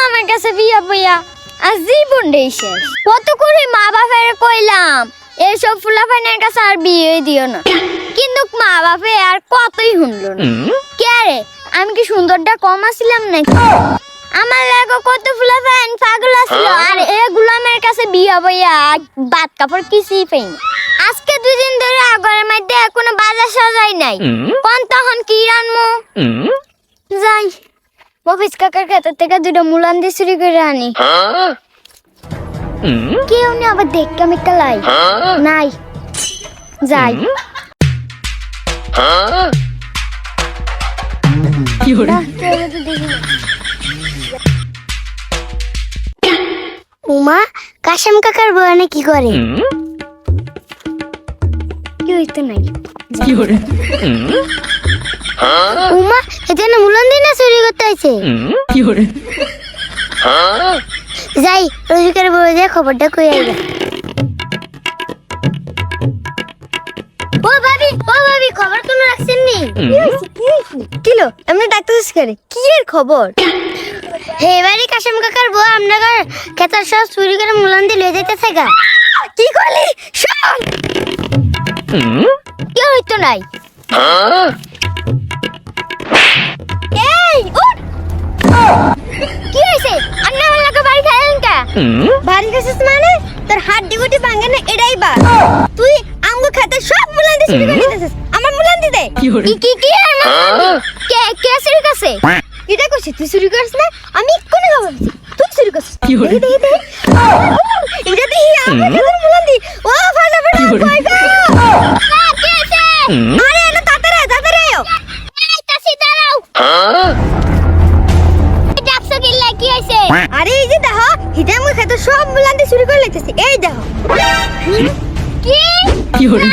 আমার কাছে বিয়া বইয়া আর জীবনটাই শেষ। কত করে মা বাপের কইলাম এইসব ফুলাফানের কাছে আর বিয়ে দিও না, কিন্তু মা বাপে আর কতই শুনলো না। কে রে, আমি কি সুন্দরটা কম আসছিলাম নাকি? আমার লাগো কত ফুলাফান পাগল আসছিল, আর এগুলো আমার কাছে বিয়া বইয়া বাদ কাপড় কিছুই পাই না। আজকে 2 দিন ধরে আগরের মধ্যে কোনো বাজার সাজাই নাই, কোন তখন কি রানমু? যাই মফিজ কাকার ক্ষেতের থেকে 2টা মুলান দিয়ে চুরি করে আনি। কেউ নেই আবার দেখতে আমি কালাই নাই। যাই উমা কাশেম কাকার বয়ানে কি করে? কি হইতো নাই। উমা এখানে মুলান দিয়ে না চুরি করতে আইছে। যাই রোজিকার বলে যে খবরটা কই আইবা। ও ভাবি খবর কোনো রাখছেন নি? কিলো এমনি ডাক্তার করে কি এর খবর? হে বাড়ি কাশেম কাকার বউ আপনার খেতার সব চুরি করে মুলান দিয়ে লয়ে যাইতেছে গা। কি কইলি? শোন কি হইতো নাই। এই উঠ, কি হইছে? আপনি আমার লাগা বাড়ি খাইলেন কা? বাড়ি গেছিস মানে তোর হাড্ডি গুটি ভাঙে না এটাই বা। তুই আমগো খেতে সব মুলান দিয়ে চুরি করে নিতেছিস। আমার মুলান দি দে। কি কে কে চুরি করছে? এটা কইছিস তুই চুরি করিস না? আমি কোনে খবর দিছি তুই চুরি করছিস? দে এটা দি আমার খেতে মুলান দি। ও ফাটা ফাটা কই গো? কে আছে? আরে এটা তাড়াতাড়ি আয়ো। আইতাছি দাঁড়াও। ডাকছো কি লাগি আইছে? আরে এই যে দেখো হিটা আমগো খেতে সব মুলান দিয়ে চুরি করে লাইতেছি। এই দেখো কি? কি হলো?